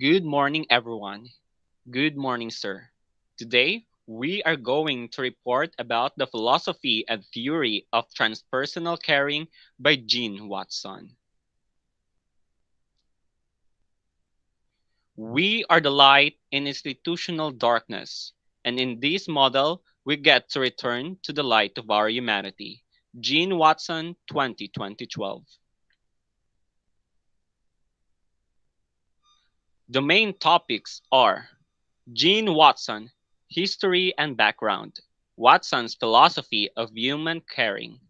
Good morning, everyone. Good morning, sir. Today, we are going to report about the philosophy and theory of transpersonal caring by Jean Watson. We are the light in institutional darkness, and in this model, we get to return to the light of our humanity. Jean Watson, 2012. The main topics are Jean Watson, History and Background, Watson's Philosophy of Human Caring,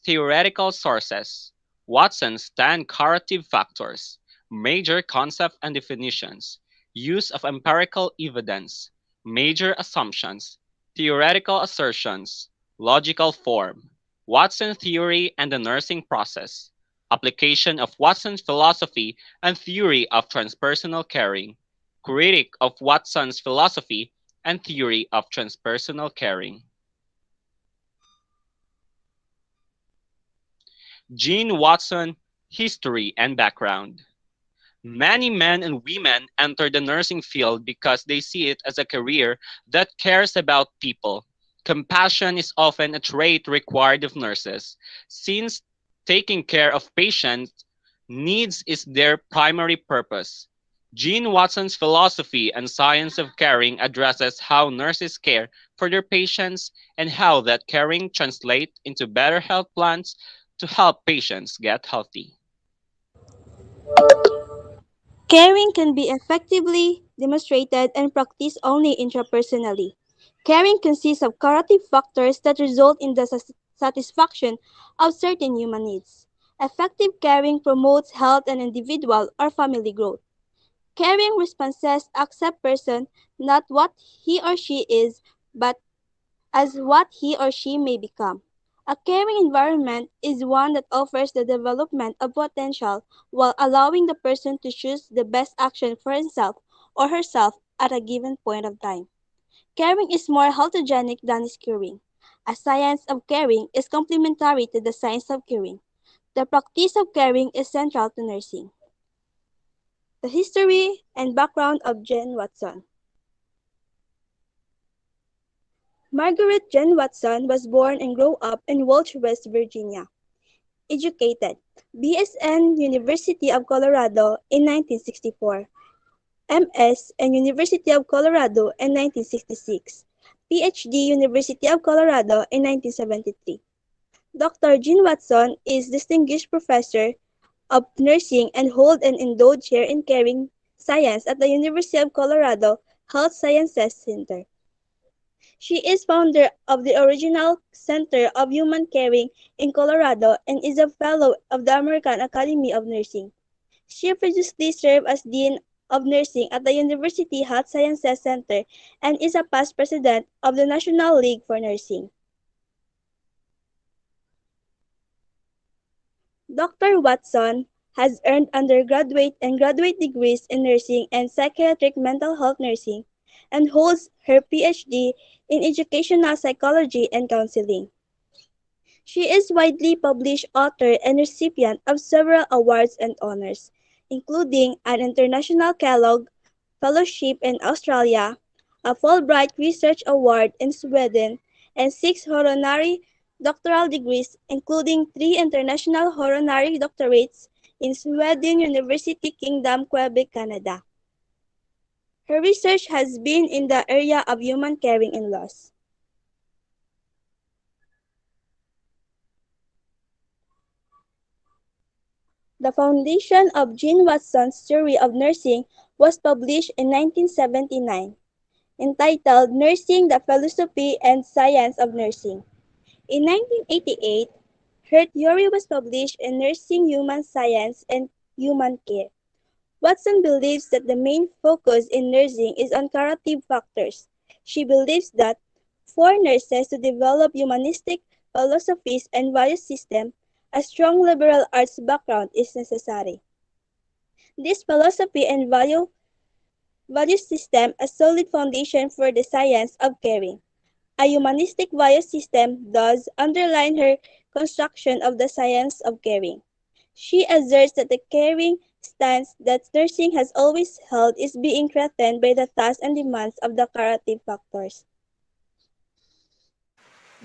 Theoretical Sources, Watson's 10 Correlative Factors, Major Concepts and Definitions, Use of Empirical Evidence, Major Assumptions, Theoretical Assertions, Logical Form, Watson Theory and the Nursing Process, Application of Watson's Philosophy and Theory of Transpersonal Caring, critic of Watson's philosophy and theory of transpersonal caring. Jean Watson, History and Background. Many men and women enter the nursing field because they see it as a career that cares about people. Compassion is often a trait required of nurses, since taking care of patients' needs is their primary purpose. Jean Watson's philosophy and science of caring addresses how nurses care for their patients and how that caring translates into better health plans to help patients get healthy. Caring can be effectively demonstrated and practiced only intrapersonally. Caring consists of curative factors that result in the satisfaction of certain human needs. Effective caring promotes health and individual or family growth. Caring responses accept person not what he or she is, but as what he or she may become. A caring environment is one that offers the development of potential while allowing the person to choose the best action for himself or herself at a given point of time. Caring is more healthogenic than is curing. A science of caring is complementary to the science of curing. The practice of caring is central to nursing. The history and background of Jane Watson. Margaret Jane Watson was born and grew up in Welch, West Virginia. Educated. BSN University of Colorado in 1964. MS and University of Colorado in 1966. PhD University of Colorado in 1973. Dr. Jean Watson is Distinguished Professor of Nursing and holds an endowed chair in caring science at the University of Colorado Health Sciences Center. She is founder of the original Center of Human Caring in Colorado and is a fellow of the American Academy of Nursing. She previously served as Dean of Nursing at the University Health Sciences Center and is a past president of the National League for Nursing. Dr. Watson has earned undergraduate and graduate degrees in nursing and psychiatric mental health nursing and holds her PhD in educational psychology and counseling. She is widely published author and recipient of several awards and honors, including an International Kellogg Fellowship in Australia, a Fulbright Research Award in Sweden, and 6 honorary doctoral degrees, including 3 international honorary doctorates in Sweden University Kingdom, Quebec, Canada. Her research has been in the area of human caring and loss. The foundation of Jean Watson's theory of nursing was published in 1979, entitled Nursing, the Philosophy and Science of Nursing. In 1988, her theory was published in Nursing Human Science and Human Care. Watson believes that the main focus in nursing is on curative factors. She believes that for nurses to develop humanistic philosophies and value systems, a strong liberal arts background is necessary. This philosophy and value system a solid foundation for the science of caring. A humanistic value system does underline her construction of the science of caring. She asserts that the caring stance that nursing has always held is being threatened by the tasks and demands of the curative factors.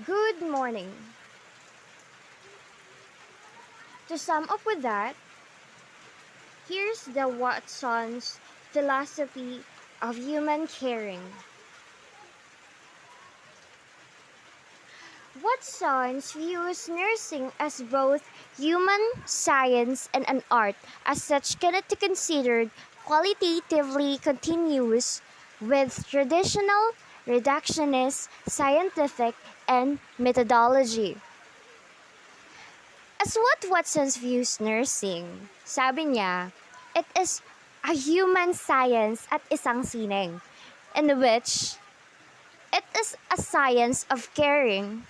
Good morning. To sum up with that, here's the Watson's philosophy of human caring. Watson views nursing as both human science and an art. As such, cannot be considered qualitatively continuous with traditional reductionist scientific and methodology. As what Watson views nursing, sabi niya, it is a human science at isang sining, in which it is a science of caring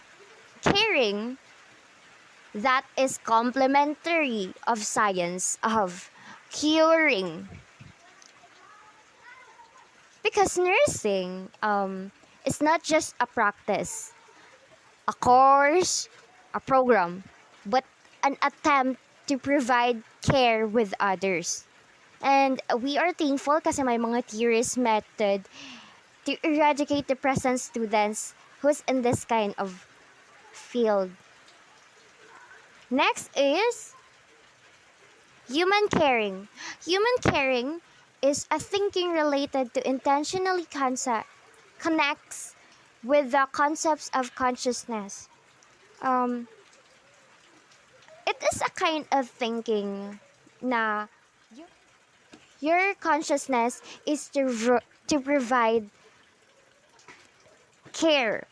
that is complementary of science of curing. Because nursing is not just a practice, a course, a program, but an attempt to provide care with others. And we are thankful kasi may mga theories method to eradicate the present students who's in this kind of field. Next is human caring. Human caring is a thinking related to intentionally connects with the concepts of consciousness. It is a kind of thinking na your consciousness is to provide care.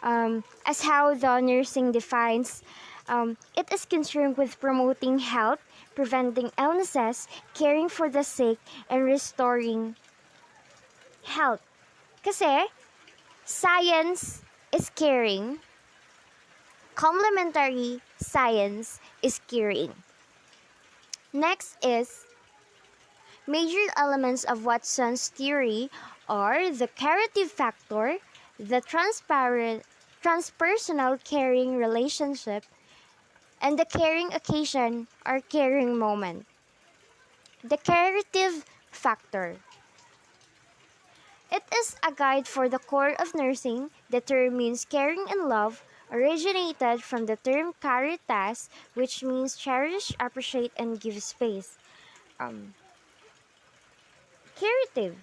As how the nursing defines, it is concerned with promoting health, preventing illnesses, caring for the sick, and restoring health. Kasi science is caring, complementary science is caring. Next is major elements of Watson's theory are the curative factor, the transpersonal caring relationship, and the caring occasion or caring moment. The curative factor. It is a guide for the core of nursing. The term means caring and love, originated from the term caritas, which means cherish, appreciate, and give space. Curative.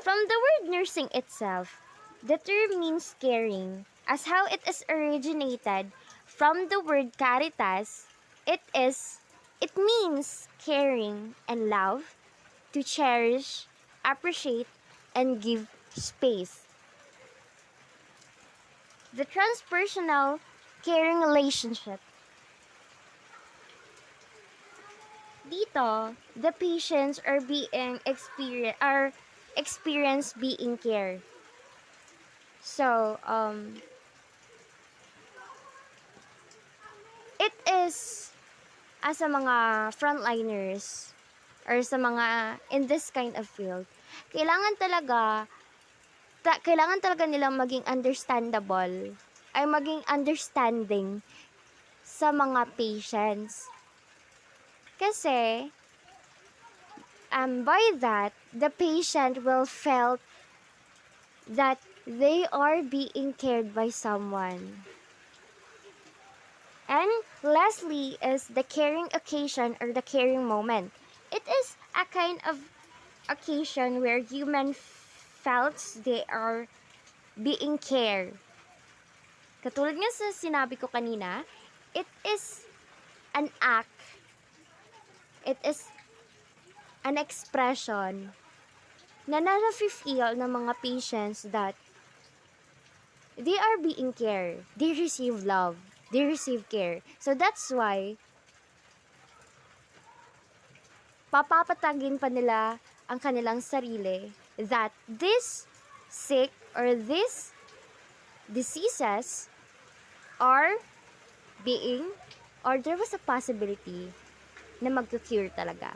From the word nursing itself, the term means caring, as how it is originated from the word caritas. It means caring and love, to cherish, appreciate, and give space. The transpersonal caring relationship. Dito, the patients are experience being cared. So, it is as a mga frontliners or sa mga in this kind of field, kailangan talaga nilang maging understandable, ay maging understanding sa mga patients. Kasi, by that, the patient will felt that they are being cared by someone. And lastly is the caring occasion or the caring moment. It is a kind of occasion where human felt they are being cared. Katulad nga sa sinabi ko kanina, it is an act. It is an expression na nafe-feel ng mga patients that they are being cared. They receive love. They receive care. So that's why papapatagin pa nila ang kanilang sarili that this sick or these diseases are being or there was a possibility na mag-cure talaga.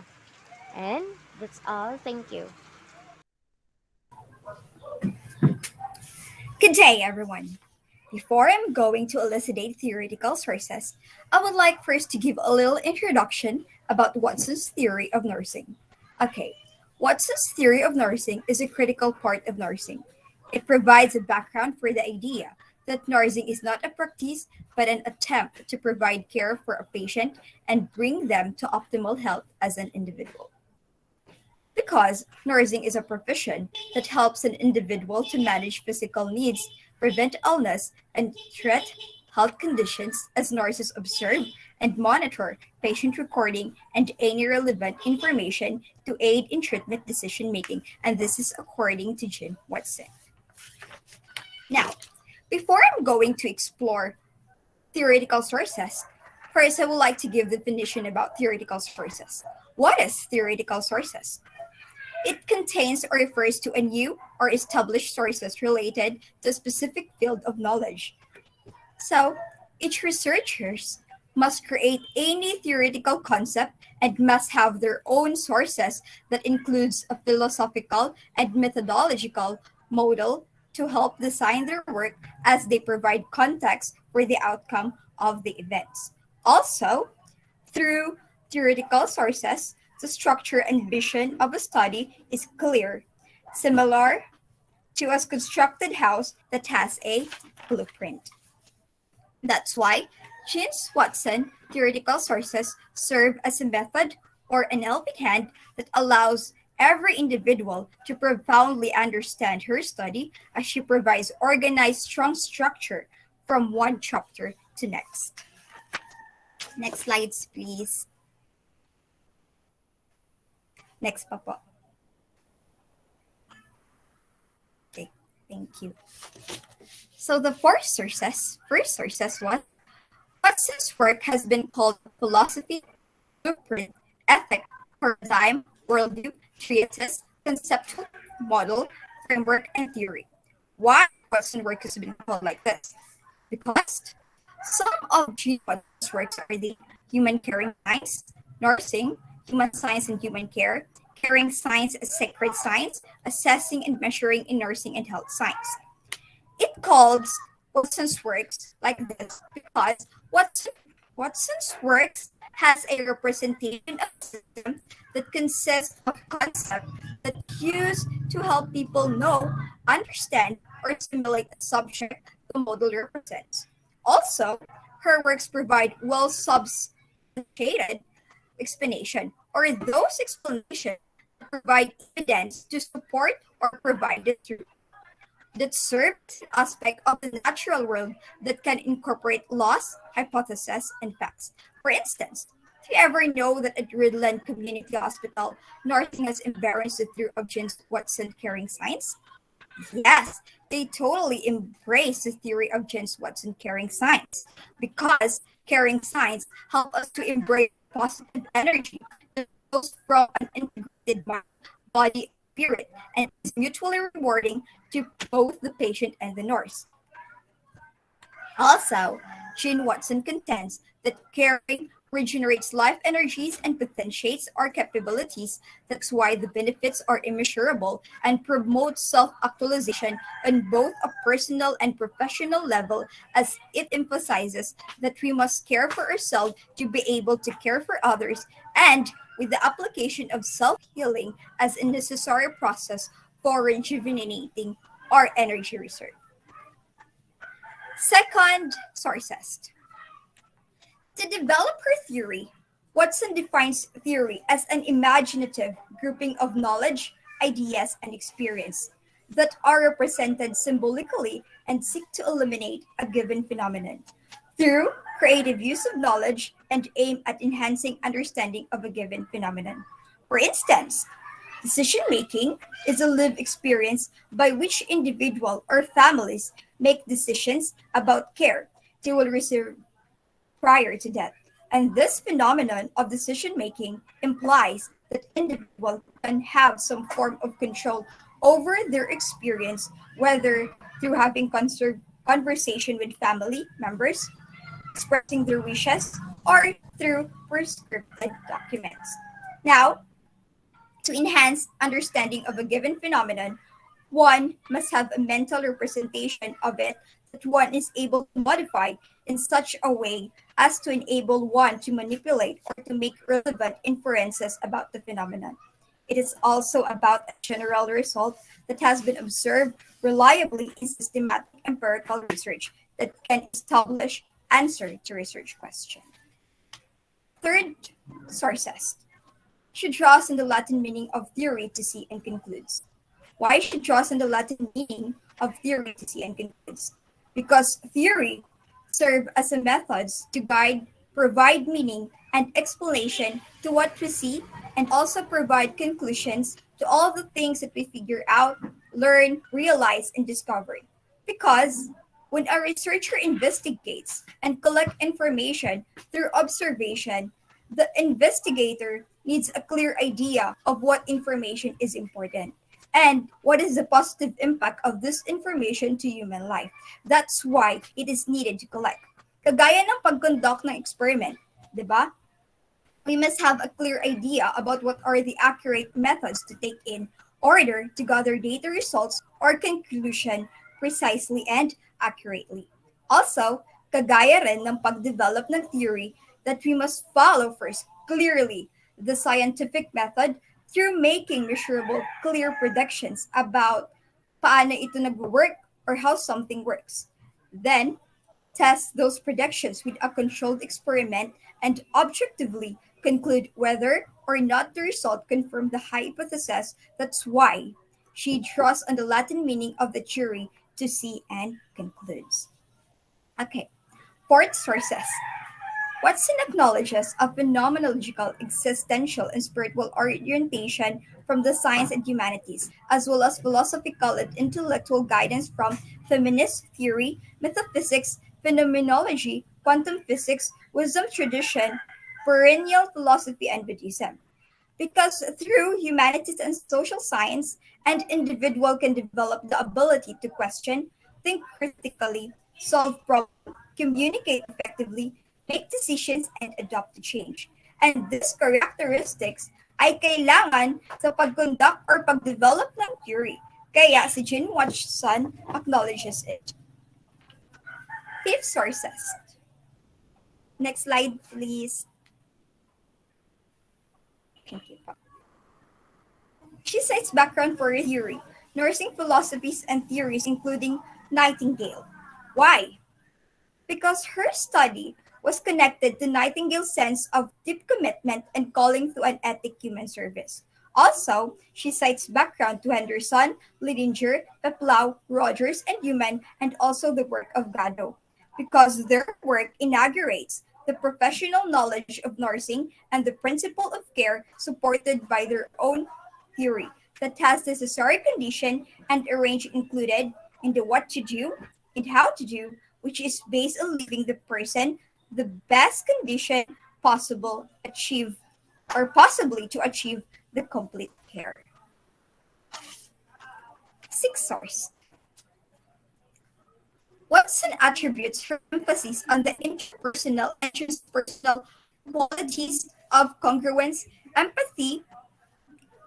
And that's all. Thank you. Good day, everyone. Before I'm going to elucidate theoretical sources, I would like first to give a little introduction about Watson's theory of nursing. Okay, Watson's theory of nursing is a critical part of nursing. It provides a background for the idea that nursing is not a practice but an attempt to provide care for a patient and bring them to optimal health as an individual. Because nursing is a profession that helps an individual to manage physical needs, prevent illness, and treat health conditions as nurses observe and monitor patient recording and any relevant information to aid in treatment decision making. And this is according to Jim Watson. Now, before I'm going to explore theoretical sources, first I would like to give definition about theoretical sources. What is theoretical sources? It contains or refers to a new or established sources related to a specific field of knowledge. So, each researchers must create any theoretical concept and must have their own sources that includes a philosophical and methodological model to help design their work as they provide context for the outcome of the events. Also, through theoretical sources, the structure and vision of a study is clear, similar to a constructed house that has a blueprint. That's why James Watson theoretical sources serve as a method or an helping hand that allows every individual to profoundly understand her study as she provides organized, strong structure from one chapter to next. Next slides, please. Next, Papa. Okay, thank you. So the first sources was Watson's work has been called philosophy, blueprint, ethic, paradigm, worldview, treatise, conceptual model, framework, and theory. Why Watson's work has been called like this? Because some of G. Watson's works are the human caring science, nursing, human science and human care, caring science as sacred science, assessing and measuring in nursing and health science. It calls Watson's works like this because Watson's works has a representation of a system that consists of concepts that used to help people know, understand, or simulate a subject the model represents. Also, her works provide well substantiated explanation, or those explanations that provide evidence to support or provide the truth that serves an aspect of the natural world that can incorporate laws, hypotheses, and facts. For instance, do you ever know that at Redland Community Hospital, nursing has embraced the theory of James Watson caring science? Yes, they totally embrace the theory of James Watson caring science because caring science help us to embrace positive energy that flows from an integrated mind, body, spirit, and is mutually rewarding to both the patient and the nurse. Also, Jean Watson contends that caring regenerates life energies and potentiates our capabilities. That's why the benefits are immeasurable and promotes self-actualization on both a personal and professional level, as it emphasizes that we must care for ourselves to be able to care for others, and with the application of self-healing as a necessary process for rejuvenating our energy reserve. Second, sources. To develop her theory, Watson defines theory as an imaginative grouping of knowledge, ideas, and experience that are represented symbolically and seek to eliminate a given phenomenon through creative use of knowledge and aim at enhancing understanding of a given phenomenon. For instance, decision making is a lived experience by which individual or families make decisions about care they will receive prior to death. And this phenomenon of decision making implies that individuals can have some form of control over their experience, whether through having conversation with family members, expressing their wishes, or through prescripted documents. Now, to enhance understanding of a given phenomenon, one must have a mental representation of it that one is able to modify in such a way as to enable one to manipulate or to make relevant inferences about the phenomenon. It is also about a general result that has been observed reliably in systematic empirical research that can establish answer to research question. Third, sources. She draws on the Latin meaning of theory to see and concludes. Why she draws on the Latin meaning of theory to see and concludes? Because theory serve as a methods to guide, provide meaning and explanation to what we see, and also provide conclusions to all the things that we figure out, learn, realize, and discover. Because when a researcher investigates and collect information through observation, the investigator needs a clear idea of what information is important and what is the positive impact of this information to human life. That's why it is needed to collect. Kagaya ng pag-conduct ng experiment, di ba? We must have a clear idea about what are the accurate methods to take in order to gather data results or conclusion precisely and accurately. Also, kagaya rin ng pag-develop ng theory that we must follow first clearly the scientific method through making measurable, clear predictions about paano ito nag-work or how something works. Then, test those predictions with a controlled experiment and objectively conclude whether or not the result confirmed the hypothesis. That's why she draws on the Latin meaning of the theory to see and concludes. Okay, fourth, sources. Watson acknowledges a phenomenological, existential, and spiritual orientation from the science and humanities, as well as philosophical and intellectual guidance from feminist theory, metaphysics, phenomenology, quantum physics, wisdom tradition, perennial philosophy, and Buddhism. Because through humanities and social science, an individual can develop the ability to question, think critically, solve problems, communicate effectively, make decisions, and adapt to change. And these characteristics ay kailangan sa pag-conduct or pag-develop ng theory. Kaya si Jean Watson acknowledges it. Fifth, sources. Next slide, please. Thank you. She cites background for her theory, nursing philosophies and theories, including Nightingale. Why? Because her study was connected to Nightingale's sense of deep commitment and calling to an ethic human service. Also, she cites background to Henderson, Lidinger, Peplau, Rogers, and Newman, and also the work of Gado, because their work inaugurates the professional knowledge of nursing and the principle of care supported by their own theory that has necessary condition and arrange included in the what to do and how to do, which is based on leaving the person the best condition possible achieve or possibly to achieve the complete care. Sixth, source. Watson attributes her emphasis on the interpersonal and transpersonal qualities of congruence, empathy,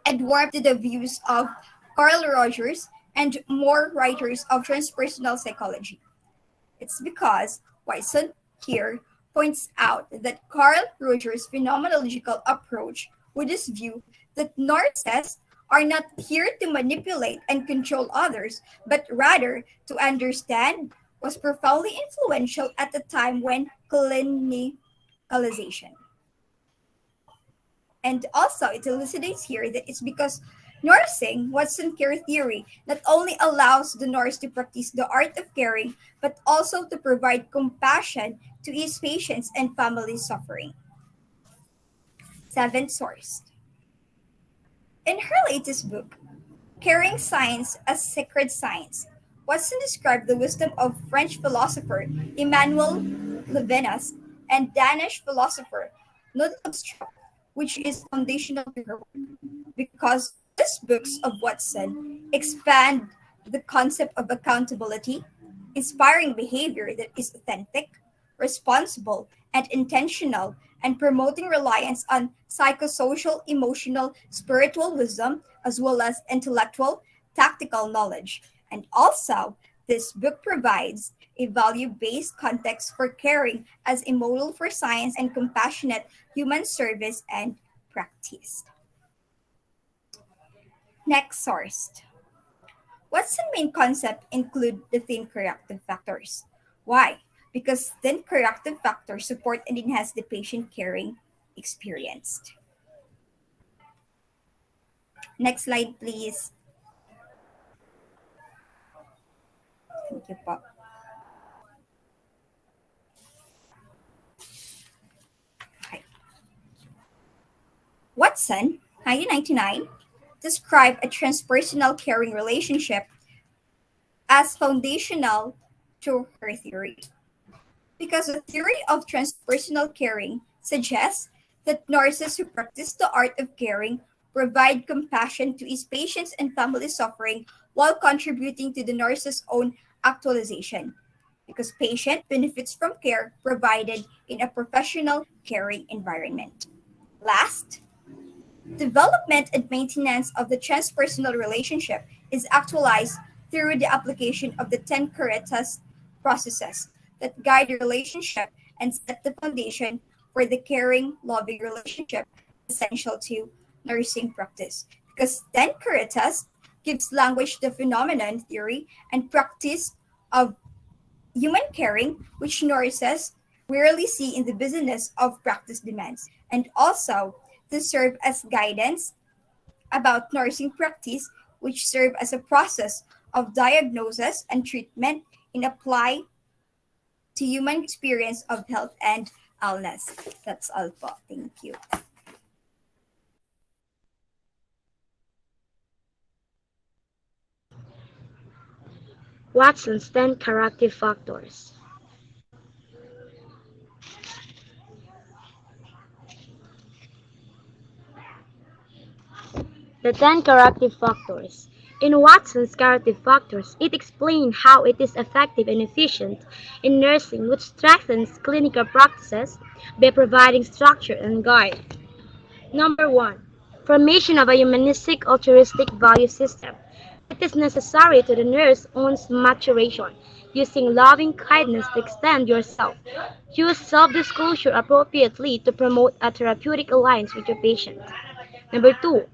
and warmth to the views of Carl Rogers and more writers of transpersonal psychology. It's because Watson here points out that Carl Rogers' phenomenological approach with his view that narcissists are not here to manipulate and control others, but rather to understand, was profoundly influential at the time when clinicalization. And also, it elucidates here that it's because nursing, Watson care theory, not only allows the nurse to practice the art of caring, but also to provide compassion to his patients and family suffering. Seventh, source. In her latest book, Caring Science as Sacred Science, Watson described the wisdom of French philosopher Emmanuel Levinas and Danish philosopher Knud Abstrup, which is foundational to her work, because these books of Watson expand the concept of accountability, inspiring behavior that is authentic, responsible, and intentional, and promoting reliance on psychosocial, emotional, spiritual wisdom, as well as intellectual, tactical knowledge, and also This book provides a value based context for caring as a model for science and compassionate human service and practice. Next source. Watson's main concept include the thin corrective factors. Why? Because thin corrective factors support and enhance the patient caring experience. Next slide, please. Thank you po. Okay. Watson, 1999, described a transpersonal caring relationship as foundational to her theory. Because the theory of transpersonal caring suggests that nurses who practice the art of caring provide compassion to his patients and family suffering while contributing to the nurse's own actualization. Because patient benefits from care provided in a professional caring environment. Last, development and maintenance of the transpersonal relationship is actualized through the application of the 10 Caritas processes that guide the relationship and set the foundation for the caring, loving relationship essential to nursing practice. Because 10 Caritas gives language to phenomenon theory and practice of human caring, which nurses rarely see in the business of practice demands, and also to serve as guidance about nursing practice, which serve as a process of diagnosis and treatment in apply to human experience of health and illness. That's all po. Thank you. Watson's 10 corrective factors. The 10 corrective factors. In Watson's corrective factors, it explains how it is effective and efficient in nursing, which strengthens clinical practices by providing structure and guide. Number 1. Formation of a humanistic altruistic value system. It is necessary to the nurse's own maturation, using loving kindness to extend yourself. Use self-disclosure appropriately to promote a therapeutic alliance with your patient. Number 2.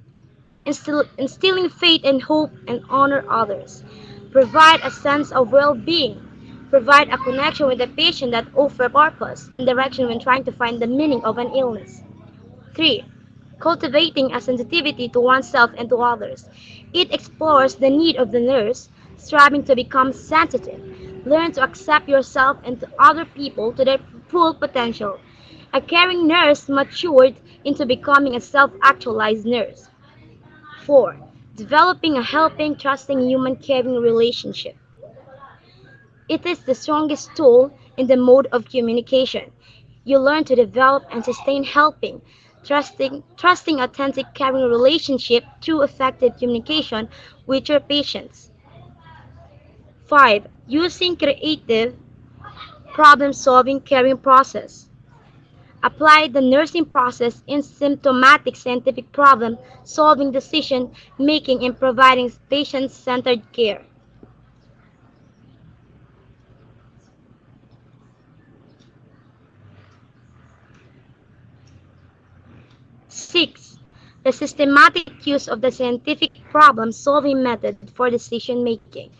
Instilling faith and hope and honor others. Provide a sense of well-being. Provide a connection with the patient that offers purpose and direction when trying to find the meaning of an illness. 3. Cultivating a sensitivity to oneself and to others. It explores the need of the nurse, striving to become sensitive. Learn to accept yourself and to other people to their full potential. A caring nurse matured into becoming a self-actualized nurse. 4. Developing a helping, trusting human caring relationship. It is the strongest tool in the mode of communication. You learn to develop and sustain helping, trusting authentic caring relationship through effective communication with your patients. 5. Using creative problem-solving caring process. Apply the nursing process in symptomatic scientific problem-solving decision-making and providing patient-centered care. 6. The systematic use of the scientific problem-solving method for decision-making.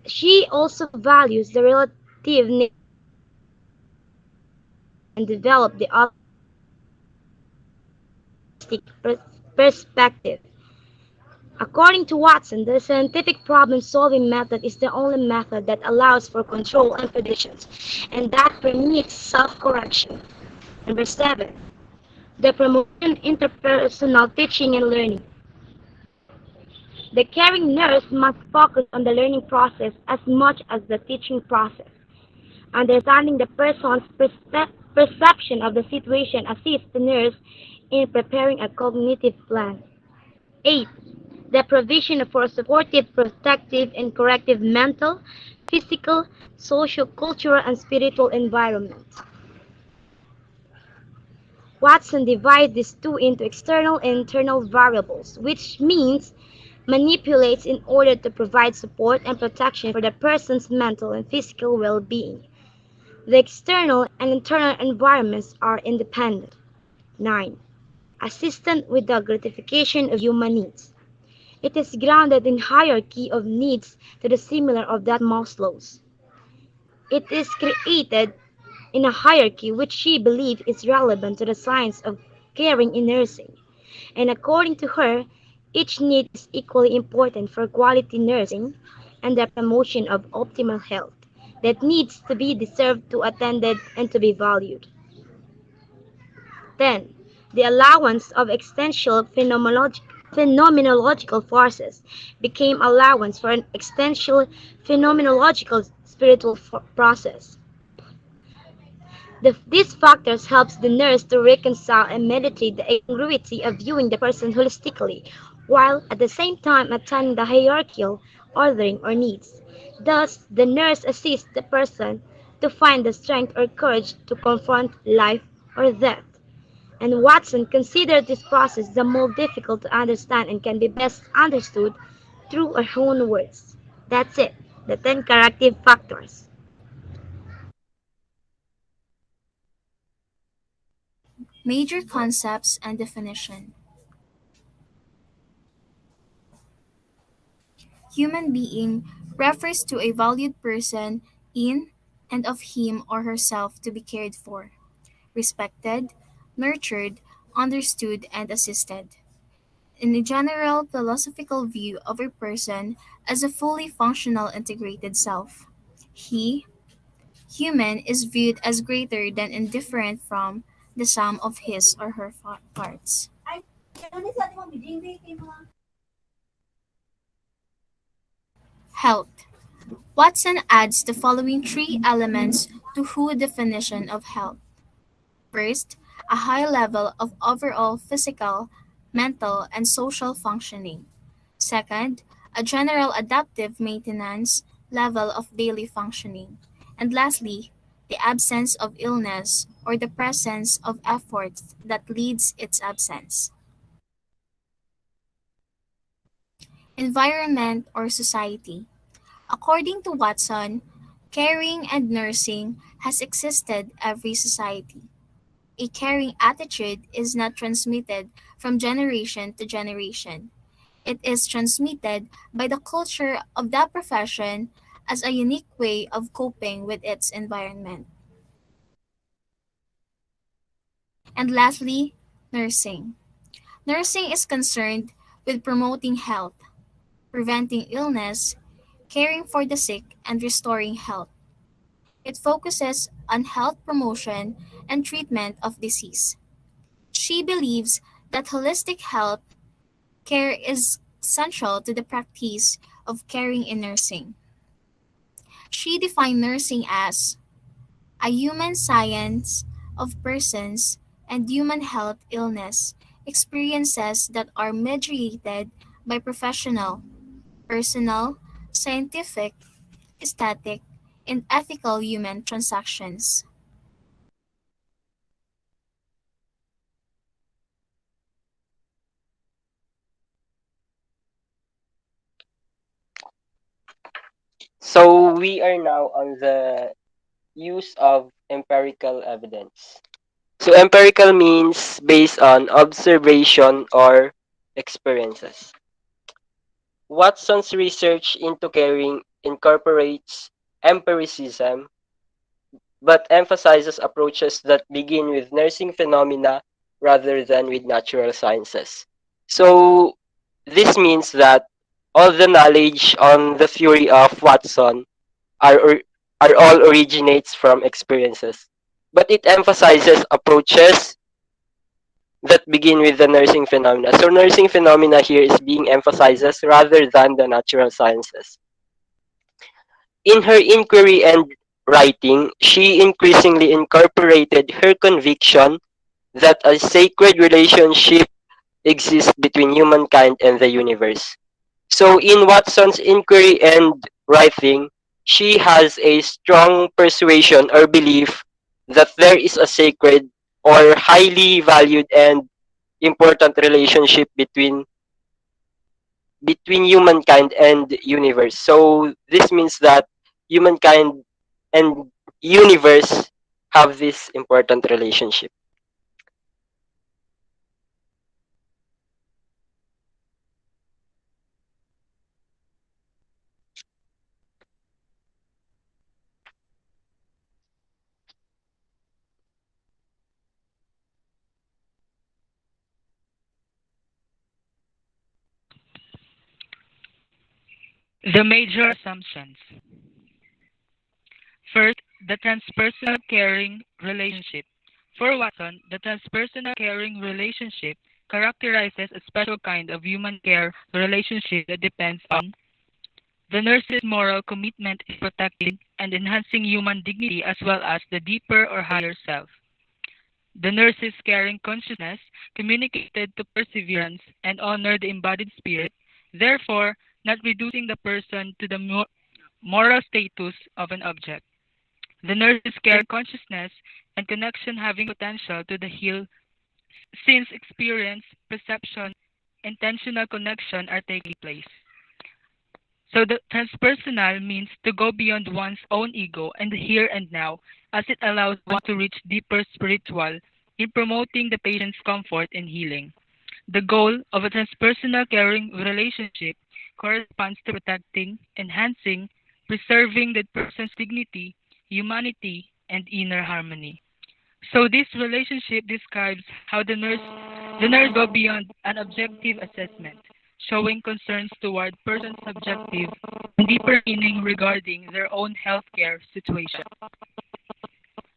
She also values the relative nature and develop the holistic perspective. According to Watson, the scientific problem-solving method is the only method that allows for control and predictions, and that permits self-correction. Number 7. The promotion interpersonal teaching and learning. The caring nurse must focus on the learning process as much as the teaching process. Understanding the person's perception of the situation assists the nurse in preparing a cognitive plan. 8. The provision for supportive, protective, and corrective mental, physical, social, cultural, and spiritual environment. Watson divides these two into external and internal variables, which means manipulates in order to provide support and protection for the person's mental and physical well-being. The external and internal environments are independent. 9. Assistant with the gratification of human needs. It is grounded in hierarchy of needs to the similar of that Maslow's. It is created in a hierarchy which she believes is relevant to the science of caring in nursing, and according to her, each need is equally important for quality nursing and the promotion of optimal health that needs to be deserved to attended and to be valued. 10. The allowance of existential phenomenological forces became allowance for an existential phenomenological spiritual process. These factors helps the nurse to reconcile and meditate the incongruity of viewing the person holistically, while at the same time attending the hierarchical ordering or needs. Thus, the nurse assists the person to find the strength or courage to confront life or death. And Watson considered this process the most difficult to understand and can be best understood through her own words. That's it, the 10 corrective factors. Major concepts and definition. Human being refers to a valued person in and of him or herself to be cared for, respected, nurtured, understood, and assisted. In a general philosophical view of a person as a fully functional integrated self, he, human, is viewed as greater than and different from the sum of his or her parts. Health. Watson adds the following three elements to her definition of health. First, a high level of overall physical, mental, and social functioning. Second, a general adaptive maintenance level of daily functioning. And lastly, the absence of illness or the presence of efforts that leads its absence. Environment or society. According to Watson, caring and nursing has existed every society. A caring attitude is not transmitted from generation to generation. It is transmitted by the culture of that profession as a unique way of coping with its environment. And lastly, nursing. Nursing is concerned with promoting health, preventing illness, caring for the sick, and restoring health. It focuses on health promotion and treatment of disease. She believes that holistic health care is central to the practice of caring in nursing. She defined nursing as a human science of persons and human health illness experiences that are mediated by professional, personal, scientific, aesthetic, and ethical human transactions. So we are now on the use of empirical evidence. So empirical means based on observation or experiences. Watson's research into caring incorporates empiricism but emphasizes approaches that begin with nursing phenomena rather than with natural sciences. So this means that all the knowledge on the theory of Watson are, or, are all originates from experiences. But it emphasizes approaches that begin with the nursing phenomena. So nursing phenomena here is being emphasizes rather than the natural sciences. In her inquiry and writing, she increasingly incorporated her conviction that a sacred relationship exists between humankind and the universe. So in Watson's inquiry and writing, she has a strong persuasion or belief that there is a sacred or highly valued and important relationship between humankind and universe. So this means that humankind and universe have this important relationship. The major assumptions. First, the transpersonal caring relationship. For Watson, the transpersonal caring relationship characterizes a special kind of human care relationship that depends on the nurse's moral commitment in protecting and enhancing human dignity as well as the deeper or higher self. The nurse's caring consciousness communicated to perseverance and honor the embodied spirit, therefore not reducing the person to the moral status of an object. The nurse's care consciousness and connection having potential to the heal since experience, perception, intentional connection are taking place. So the transpersonal means to go beyond one's own ego and the here and now as it allows one to reach deeper spiritual in promoting the patient's comfort and healing. The goal of a transpersonal caring relationship corresponds to protecting, enhancing, preserving the person's dignity, humanity, and inner harmony. So this relationship describes how the nurse go beyond an objective assessment, showing concerns toward person's subjective and deeper meaning regarding their own healthcare situation.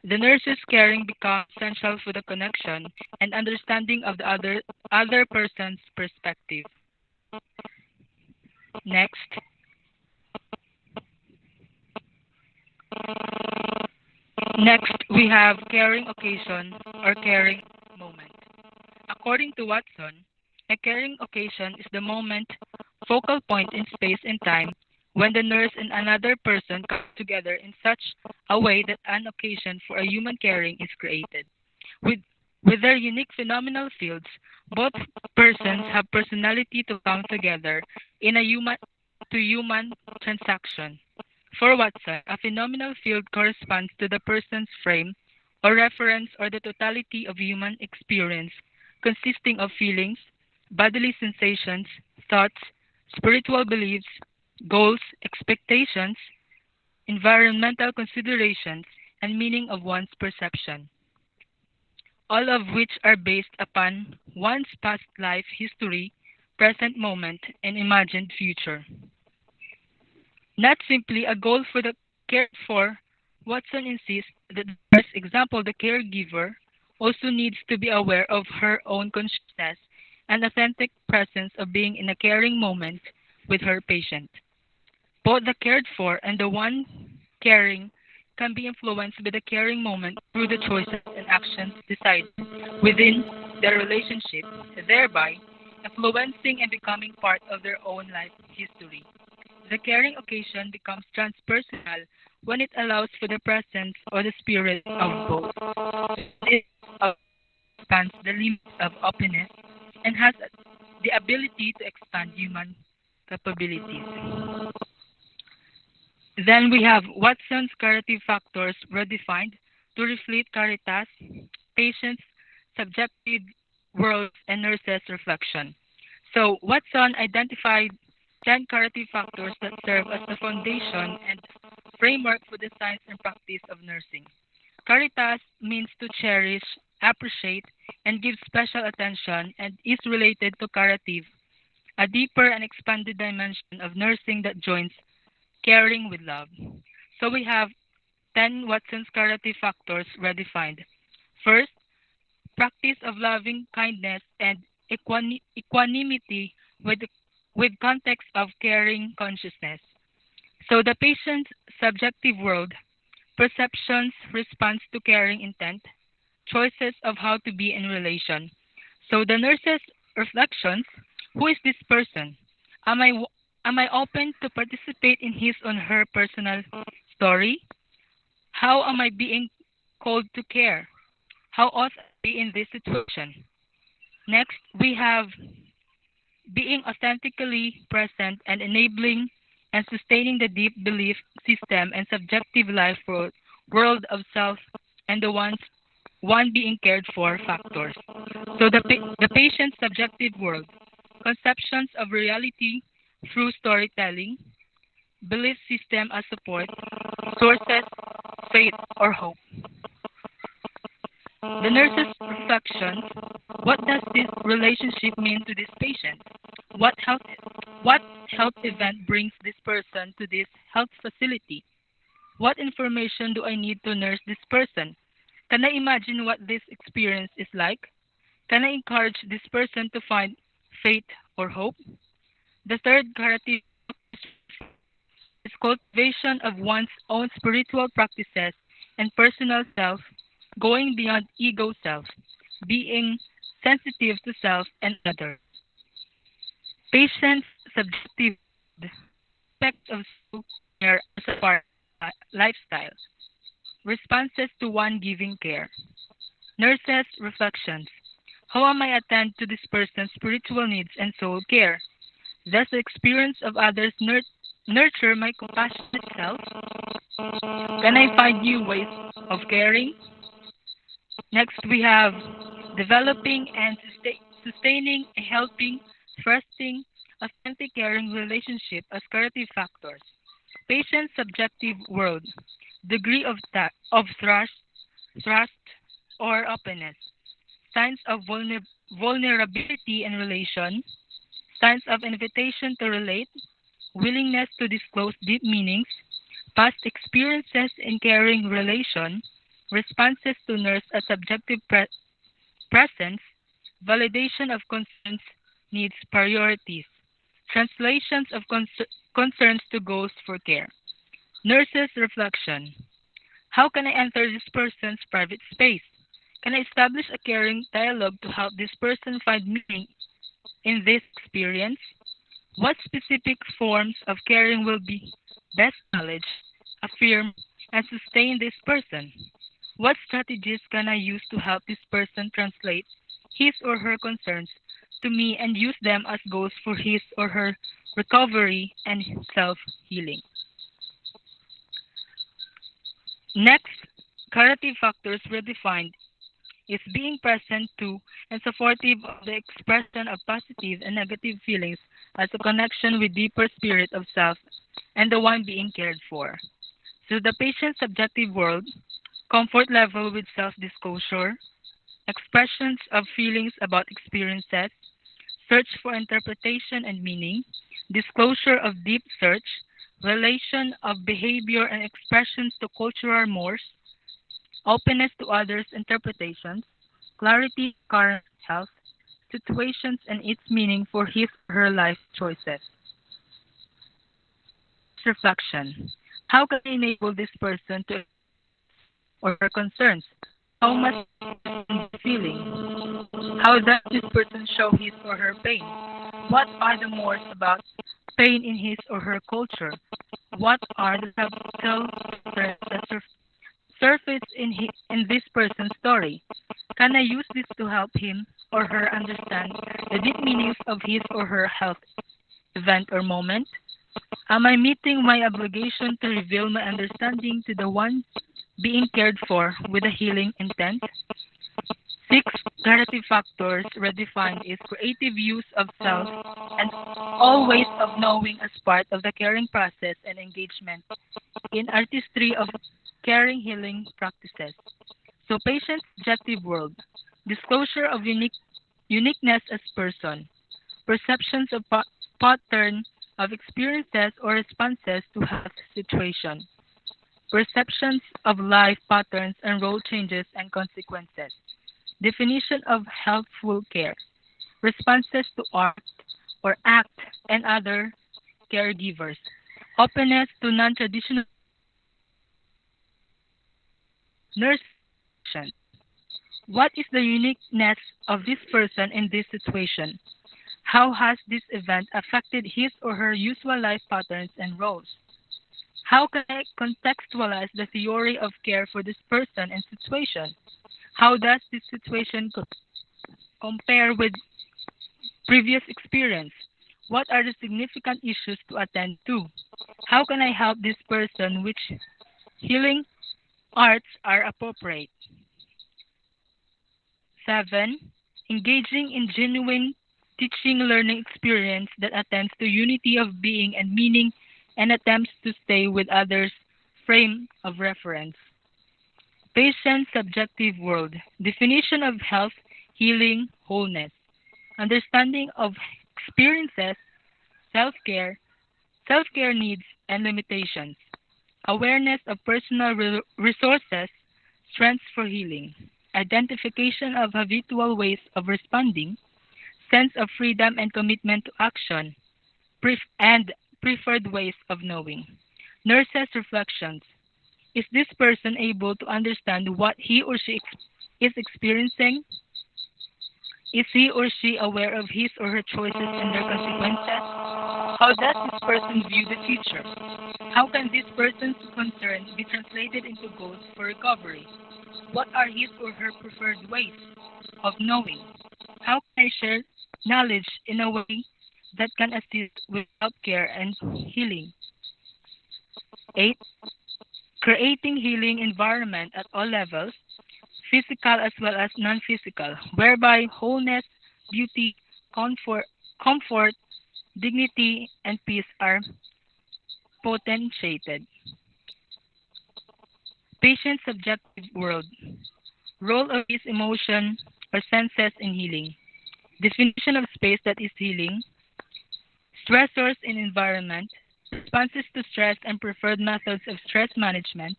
The nurse's caring becomes essential for the connection and understanding of the other person's perspective. Next, next we have caring occasion or caring moment. According to Watson, a caring occasion is the moment, focal point in space and time, when the nurse and another person come together in such a way that an occasion for a human caring is created. With, with their unique phenomenal fields, both persons have personality to come together in a human transaction. For Watson, a phenomenal field corresponds to the person's frame or reference or the totality of human experience consisting of feelings, bodily sensations, thoughts, spiritual beliefs, goals, expectations, environmental considerations, and meaning of one's perception, all of which are based upon one's past life history, present moment, and imagined future. Not simply a goal for the cared for, Watson insists that, for example, the caregiver also needs to be aware of her own consciousness and authentic presence of being in a caring moment with her patient. Both the cared for and the one caring can be influenced by the caring moment through the choices and actions decided within their relationship, thereby influencing and becoming part of their own life history. The caring occasion becomes transpersonal when it allows for the presence or the spirit of both. It expands the limits of openness and has the ability to expand human capabilities. Then we have Watson's curative factors were defined to reflect Caritas, patient's subjective worlds, and nurse's reflection. So Watson identified 10 curative factors that serve as the foundation and framework for the science and practice of nursing. Caritas means to cherish, appreciate, and give special attention and is related to curative, a deeper and expanded dimension of nursing that joins caring with love. So we have 10 Watson's curative factors redefined. First, practice of loving kindness and equanimity with, with context of caring consciousness. So the patient's subjective world, perceptions, response to caring intent, choices of how to be in relation. So the nurse's reflections, who is this person? Am I am I open to participate in his or her personal story? How am I being called to care? How ought I be in this situation? Next, we have being authentically present and enabling and sustaining the deep belief system and subjective life world of self and the one being cared for factors. So the patient's subjective world, conceptions of reality through storytelling, belief system as support, sources, faith, or hope. The nurse's reflections. What does this relationship mean to this patient? What health what health event brings this person to this health facility? What information do I need to nurse this person? Can I imagine what this experience is like? Can I encourage this person to find faith or hope? The third character is cultivation of one's own spiritual practices and personal self, going beyond ego self, being sensitive to self and others. Patient's subjective aspect of self-care as a part of lifestyle. Responses to one giving care. Nurses' reflections. How am I attend to this person's spiritual needs and soul care? Does the experience of others nurture my compassionate self? Can I find new ways of caring? Next, we have developing and sustaining a helping, trusting, authentic caring relationship as curative factors. Patient's subjective world, degree of, trust or openness, signs of vulnerability in relation, signs of invitation to relate, willingness to disclose deep meanings, past experiences in caring relation, responses to nurse a subjective presence, validation of concerns, needs, priorities, translations of concerns to goals for care. Nurse's reflection. How can I enter this person's private space? Can I establish a caring dialogue to help this person find meaning in this experience? What specific forms of caring will be best acknowledge, affirm, and sustain this person? What strategies can I use to help this person translate his or her concerns to me and use them as goals for his or her recovery and self-healing? Next, curative factors were defined is being present to and supportive of the expression of positive and negative feelings as a connection with deeper spirit of self and the one being cared for. So the patient's subjective world, comfort level with self-disclosure, expressions of feelings about experiences, search for interpretation and meaning, disclosure of deep search, relation of behavior and expressions to cultural mores, openness to others' interpretations, clarity of current health, situations and its meaning for his or her life choices. Reflection. How can I enable this person to or her concerns? How much is feeling? How does this person show his or her pain? What are the mores about pain in his or her culture? What are the subtle concerns that surface in this person's story? Can I use this to help him or her understand the deep meanings of his or her health event or moment? Am I meeting my obligation to reveal my understanding to the one being cared for with a healing intent? 6 curative factors redefined is creative use of self and all ways of knowing as part of the caring process and engagement in artistry of caring healing practices. So patient subjective world, disclosure of uniqueness as person, perceptions of pattern of experiences or responses to health situation, perceptions of life patterns and role changes and consequences, definition of healthful care, responses to art or act and other caregivers, openness to non-traditional nurse. What is the uniqueness of this person in this situation? How has this event affected his or her usual life patterns and roles? How can I contextualize the theory of care for this person and situation? How does this situation compare with previous experience? What are the significant issues to attend to? How can I help this person? Which healing arts are appropriate? 7. Engaging in genuine teaching learning experience that attends to unity of being and meaning and attempts to stay with others' frame of reference. Patient subjective world. Definition of health, healing, wholeness. Understanding of experiences, self-care, self-care needs and limitations. Awareness of personal resources, strengths for healing. Identification of habitual ways of responding, sense of freedom and commitment to action, and preferred ways of knowing. Nurses' reflections. Is this person able to understand what he or she is experiencing? Is he or she aware of his or her choices and their consequences? How does this person view the future? How can this person's concern be translated into goals for recovery? What are his or her preferred ways of knowing? How can I share knowledge in a way that can assist with self-care and healing? 8. Creating healing environment at all levels, physical as well as non-physical, whereby wholeness, beauty, comfort, dignity, and peace are potentiated. Patient subjective world, role of his emotion or senses in healing, definition of space that is healing, stressors in environment, responses to stress and preferred methods of stress management,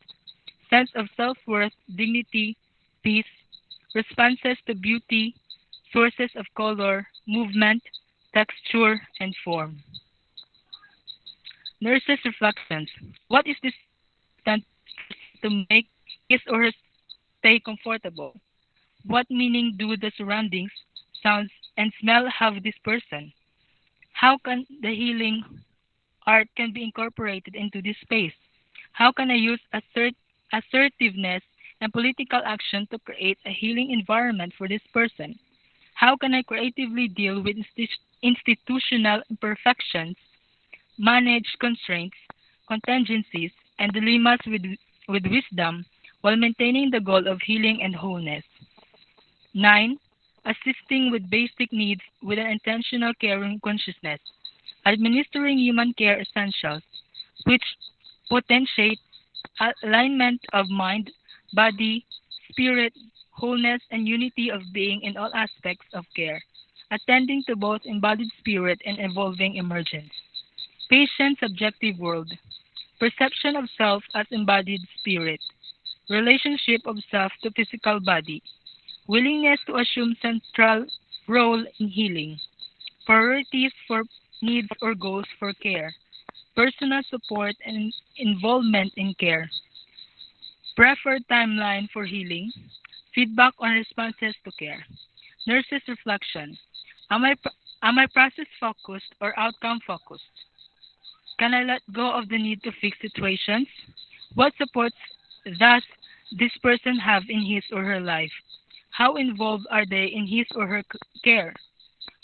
sense of self-worth, dignity, peace, responses to beauty, sources of color, movement, texture, and form. Nurses' reflections. What is this important to make his or her stay comfortable? What meaning do the surroundings, sounds, and smell have this person? How can the healing art can be incorporated into this space? How can I use assertiveness and political action to create a healing environment for this person? How can I creatively deal with institutional imperfections, manage constraints, contingencies, and dilemmas with wisdom while maintaining the goal of healing and wholeness? 9. Assisting with basic needs with an intentional caring consciousness, administering human care essentials, which potentiate alignment of mind, body, spirit, wholeness, and unity of being in all aspects of care, attending to both embodied spirit and evolving emergence. Patient subjective world, perception of self as embodied spirit, relationship of self to physical body, willingness to assume central role in healing, priorities for needs or goals for care, personal support and involvement in care, preferred timeline for healing, feedback on responses to care. Nurses' reflection. Am I process focused or outcome focused? Can I let go of the need to fix situations? What supports does this person have in his or her life? How involved are they in his or her care?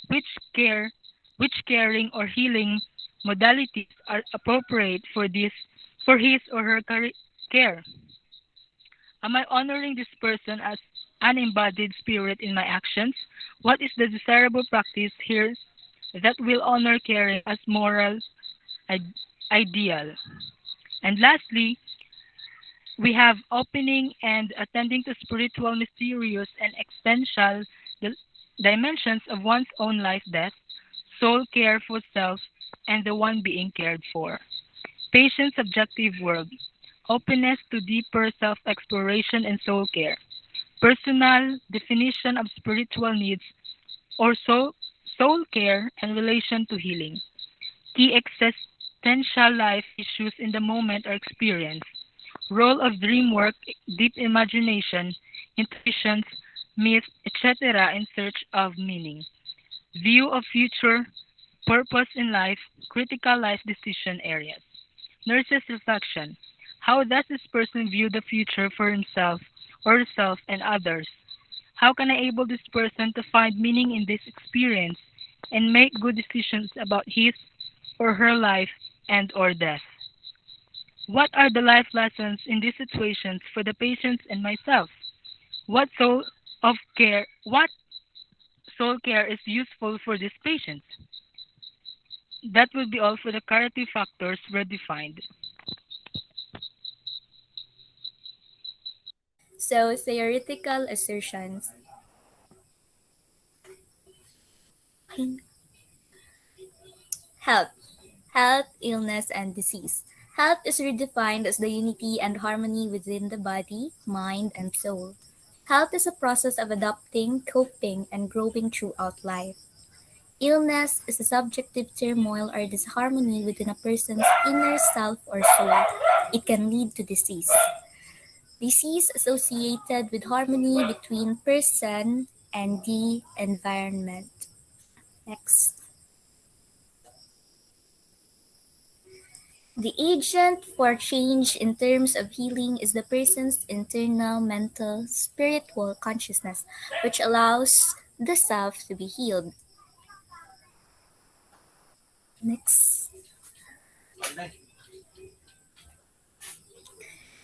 Which care, which caring or healing modalities are appropriate for his or her care? Am I honoring this person as an embodied spirit in my actions? What is the desirable practice here that will honor caring as moral ideal? And lastly, we have opening and attending to spiritual, mysterious, and existential dimensions of one's own life death, soul care for self, and the one being cared for. Patient subjective world, openness to deeper self-exploration and soul care. Personal definition of spiritual needs or soul care and relation to healing. Key existential life issues in the moment or experience. Role of dream work, deep imagination, intuitions, myths, etc. in search of meaning. View of future, purpose in life, critical life decision areas. Nurse's reflection. How does this person view the future for himself or herself and others? How can I enable this person to find meaning in this experience and make good decisions about his or her life and or death. What are the life lessons in these situations for the patients and myself? What soul care is useful for these patients? That will be all for the curative factors were defined. So, theoretical assertions. Health. Health, illness, and disease. Health is redefined as the unity and harmony within the body, mind, and soul. Health is a process of adapting, coping, and growing throughout life. Illness is a subjective turmoil or disharmony within a person's inner self or soul. It can lead to disease. Disease associated with harmony between person and the environment. Next. The agent for change in terms of healing is the person's internal mental spiritual consciousness, which allows the self to be healed. Next.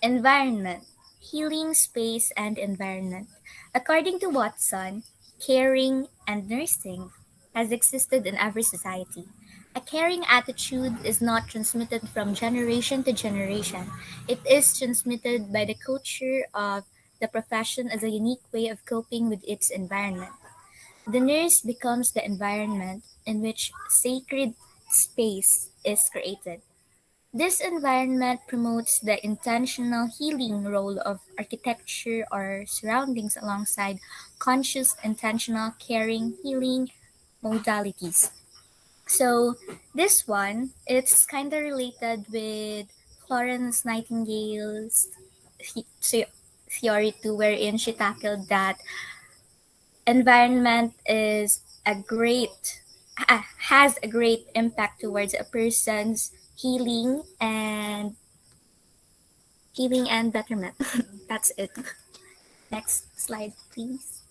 Environment, healing space and environment. According to Watson, caring and nursing has existed in every society. A caring attitude is not transmitted from generation to generation. It is transmitted by the culture of the profession as a unique way of coping with its environment. The nurse becomes the environment in which sacred space is created. This environment promotes the intentional healing role of architecture or surroundings alongside conscious intentional caring healing modalities. So this one, it's kind of related with Florence Nightingale's theory too, wherein she tackled that environment is a great has a great impact towards a person's healing and betterment. That's it. Next slide, please.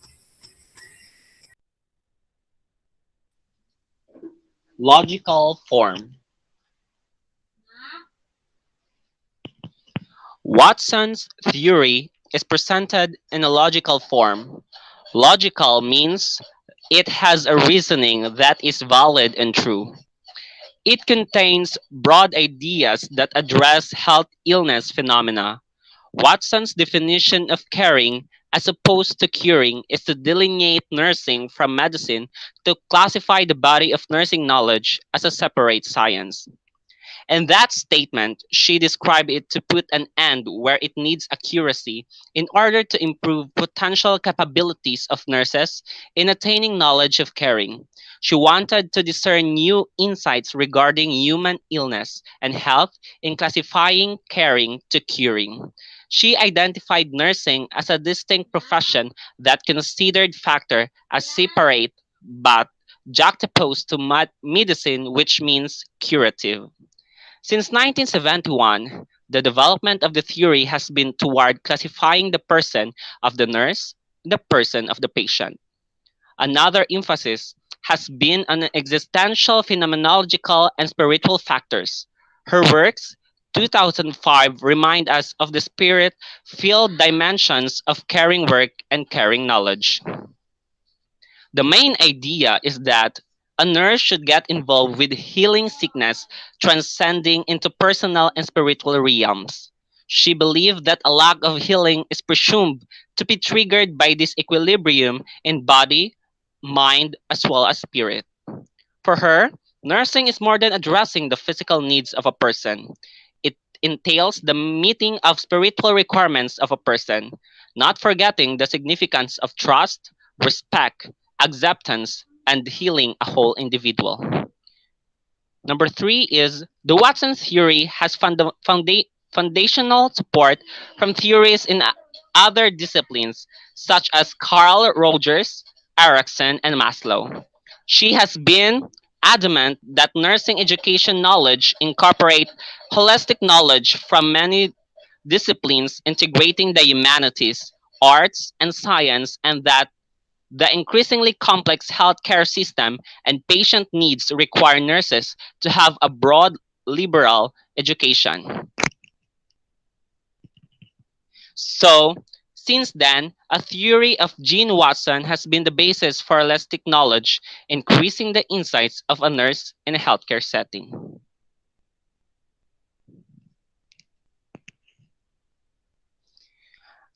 Logical form. Watson's theory is presented in a logical form. Logical means it has a reasoning that is valid and true. It contains broad ideas that address health illness phenomena. Watson's definition of caring, as opposed to curing, is to delineate nursing from medicine to classify the body of nursing knowledge as a separate science. In that statement, she described it to put an end where it needs accuracy in order to improve potential capabilities of nurses in attaining knowledge of caring. She wanted to discern new insights regarding human illness and health in classifying caring to curing. She identified nursing as a distinct profession that considered factor as separate but juxtaposed to medicine, which means curative. Since 1971, the development of the theory has been toward classifying the person of the nurse, the person of the patient. Another emphasis has been on existential, phenomenological, and spiritual factors. Her works, 2005, remind us of the spirit-filled dimensions of caring work and caring knowledge. The main idea is that a nurse should get involved with healing sickness, transcending into personal and spiritual realms. She believed that a lack of healing is presumed to be triggered by disequilibrium in body, mind, as well as spirit. For her, nursing is more than addressing the physical needs of a person. It entails the meeting of spiritual requirements of a person, not forgetting the significance of trust, respect, acceptance, and healing a whole individual. Number three is the Watson theory has foundational support from theories in other disciplines such as Carl Rogers, Erickson, and Maslow. She has been adamant that nursing education knowledge incorporate holistic knowledge from many disciplines integrating the humanities, arts, and science, and that The increasingly complex healthcare system and patient needs require nurses to have a broad liberal education. So, since then, a theory of Gene Watson has been the basis for holistic knowledge, increasing the insights of a nurse in a healthcare setting.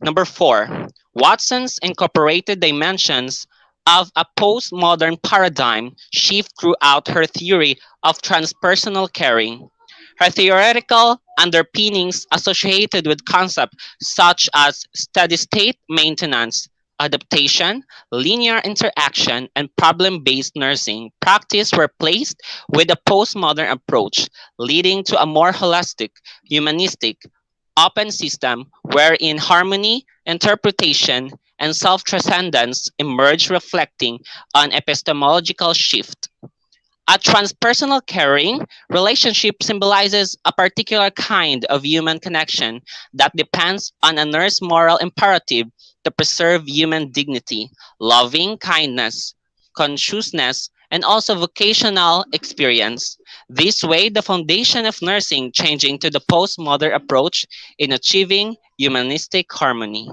Number 4, Watson's incorporated dimensions of a postmodern paradigm shift throughout her theory of transpersonal caring. Her theoretical underpinnings associated with concepts such as steady-state maintenance, adaptation, linear interaction, and problem-based nursing practice were placed with a postmodern approach, leading to a more holistic, humanistic, open system wherein harmony, interpretation, and self-transcendence emerge, reflecting an epistemological shift. A transpersonal caring relationship symbolizes a particular kind of human connection that depends on a nurse's moral imperative to preserve human dignity, loving kindness, consciousness, and also vocational experience. This way, the foundation of nursing changing to the postmodern approach in achieving humanistic harmony.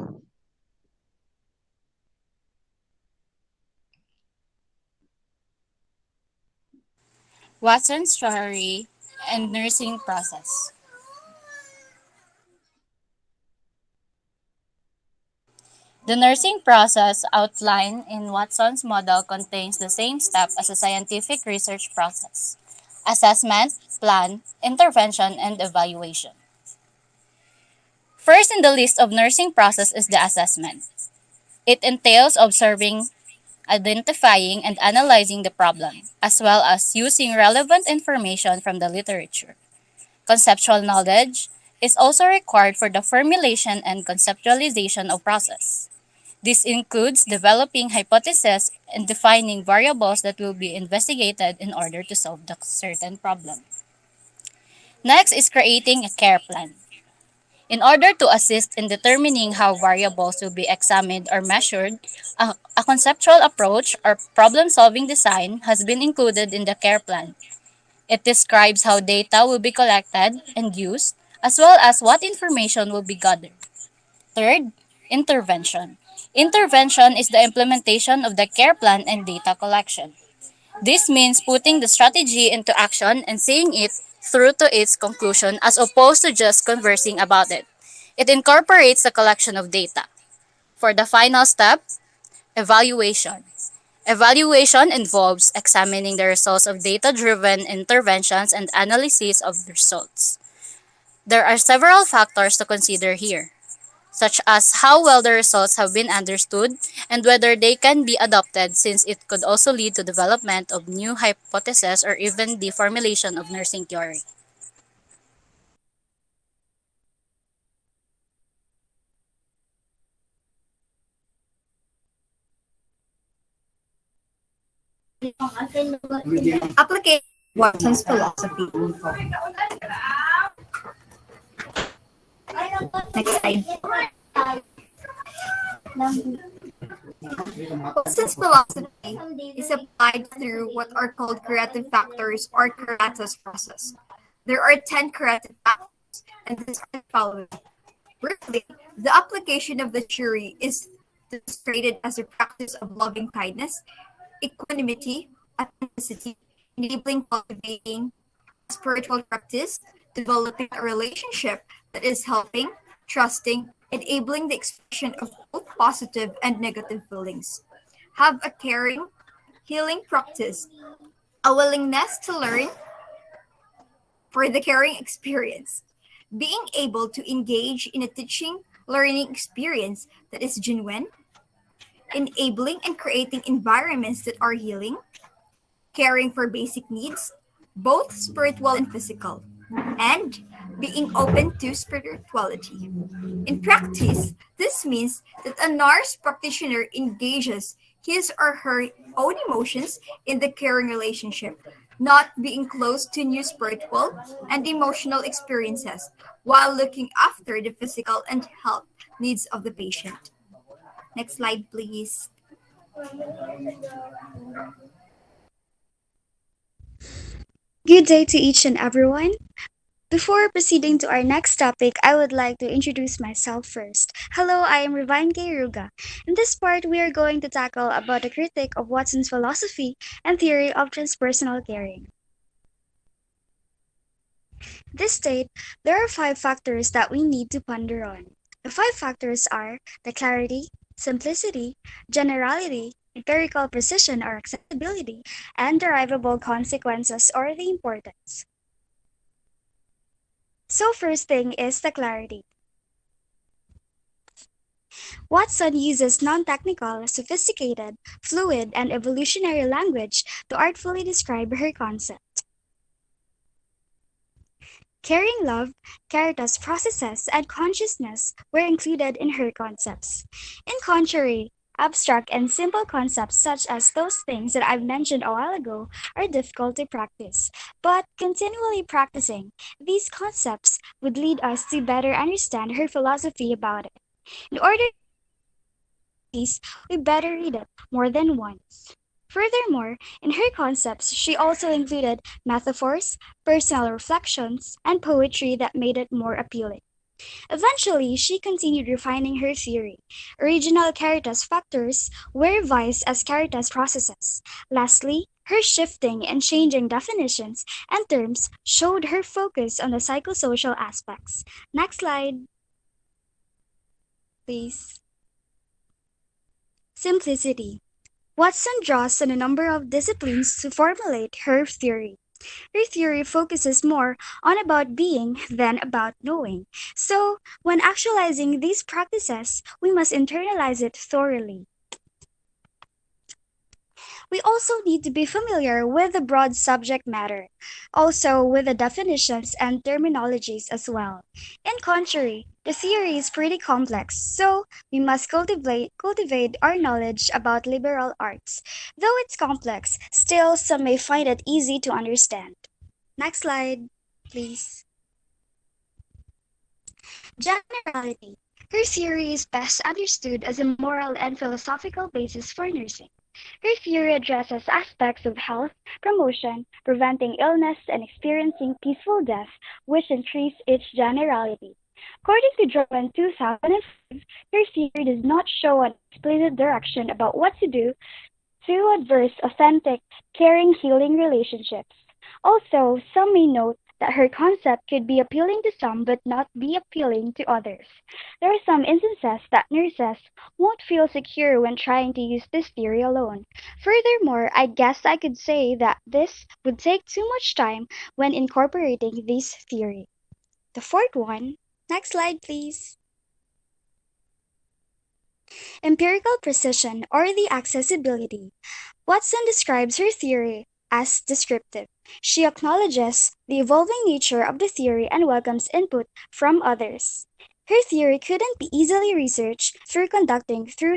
Watson's story and nursing process. The nursing process outlined in Watson's model contains the same step as a scientific research process: assessment, plan, intervention, and evaluation. First in the list of nursing process is the assessment. It entails observing, identifying, and analyzing the problem, as well as using relevant information from the literature. Conceptual knowledge is also required for the formulation and conceptualization of process. This includes developing hypotheses and defining variables that will be investigated in order to solve the certain problem. Next is creating a care plan. In order to assist in determining how variables will be examined or measured, a conceptual approach or problem-solving design has been included in the care plan. It describes how data will be collected and used, as well as what information will be gathered. Third, intervention. Intervention is the implementation of the care plan and data collection. This means putting the strategy into action and seeing it through to its conclusion as opposed to just conversing about it. It incorporates the collection of data. For the final step, evaluation. Evaluation involves examining the results of data-driven interventions and analysis of the results. There are several factors to consider here, such as how well the results have been understood and whether they can be adopted, since it could also lead to development of new hypotheses or even the formulation of nursing theory. Application of Watson's philosophy. Next slide. Watson's philosophy is applied through what are called curative factors or Curatus process. There are 10 curative factors, and these are the following. Briefly, the application of the theory is demonstrated as a practice of loving kindness, equanimity, authenticity, enabling cultivating a spiritual practice, developing a relationship that is helping, trusting, enabling the expression of both positive and negative feelings. Have a caring, healing practice, a willingness to learn for the caring experience, being able to engage in a teaching, learning experience that is genuine, enabling and creating environments that are healing, caring for basic needs, both spiritual and physical, and being open to spirituality. In practice, this means that a nurse practitioner engages his or her own emotions in the caring relationship, not being close to new spiritual and emotional experiences while looking after the physical and health needs of the patient. Next slide, please. Good day to each and everyone. Before proceeding to our next topic, I would like to introduce myself first. Hello, I am Rhevine Ruga. In this part, we are going to tackle about a critique of Watson's philosophy and theory of transpersonal caring. This state, there are five factors that we need to ponder on. The five factors are the clarity, simplicity, generality, empirical precision or accessibility, and derivable consequences or the importance. So first thing is the clarity. Watson uses non-technical, sophisticated, fluid, and evolutionary language to artfully describe her concept. Caring love, Caritas processes, and consciousness were included in her concepts. In contrary, abstract and simple concepts such as those things that I've mentioned a while ago are difficult to practice, but continually practicing these concepts would lead us to better understand her philosophy about it. In order these, we better read it more than once. Furthermore, in her concepts, she also included metaphors, personal reflections, and poetry that made it more appealing. Eventually, she continued refining her theory. Original Caritas factors were revised as Caritas processes. Lastly, her shifting and changing definitions and terms showed her focus on the psychosocial aspects. Next slide, please. Simplicity. Watson draws on a number of disciplines to formulate her theory. Her theory focuses more on about being than about knowing. So, when actualizing these practices, we must internalize it thoroughly. We also need to be familiar with the broad subject matter, also with the definitions and terminologies as well. In contrary, the theory is pretty complex, so we must cultivate our knowledge about liberal arts. Though it's complex, still some may find it easy to understand. Next slide, please. Generality. Her theory is best understood as a moral and philosophical basis for nursing. Her theory addresses aspects of health, promotion, preventing illness, and experiencing peaceful death, which increase its generality. According to Drummond 2005, her theory does not show an explicit direction about what to do to adverse authentic, caring, healing relationships. Also, some may note that her concept could be appealing to some but not be appealing to others. There are some instances that nurses won't feel secure when trying to use this theory alone. Furthermore, I guess I could say that this would take too much time when incorporating this theory. The fourth one, next slide please. Empirical precision or the accessibility. Watson describes her theory as descriptive. She acknowledges the evolving nature of the theory and welcomes input from others. Her theory couldn't be easily researched through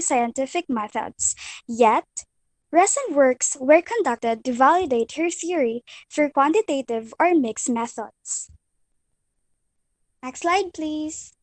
scientific methods. Yet, recent works were conducted to validate her theory through quantitative or mixed methods. Next slide, please.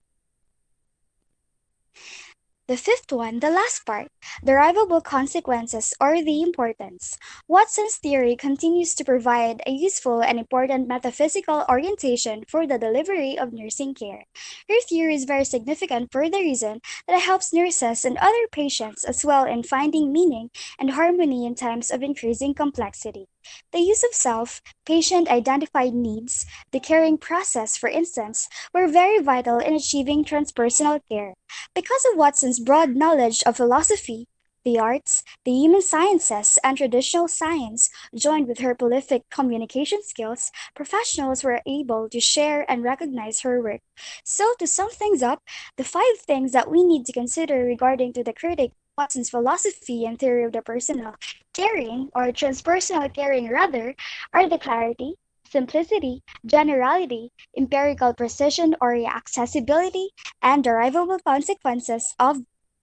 The fifth one, the last part, derivable consequences or the importance. Watson's theory continues to provide a useful and important metaphysical orientation for the delivery of nursing care. Her theory is very significant for the reason that it helps nurses and other patients as well in finding meaning and harmony in times of increasing complexity. The use of self, patient-identified needs, the caring process, for instance, were very vital in achieving transpersonal care. Because of Watson's broad knowledge of philosophy, the arts, the human sciences, and traditional science, joined with her prolific communication skills, professionals were able to share and recognize her work. So, to sum things up, the five things that we need to consider regarding to the critic Watson's philosophy and theory of the personal caring, or transpersonal caring rather, are the clarity, simplicity, generality, empirical precision or accessibility, and derivable consequences of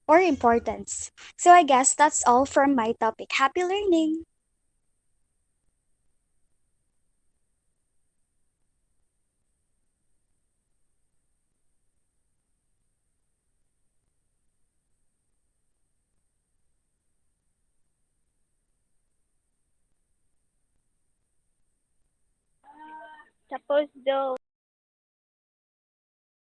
or importance. So I guess that's all from my topic. Happy learning! Tapos daw.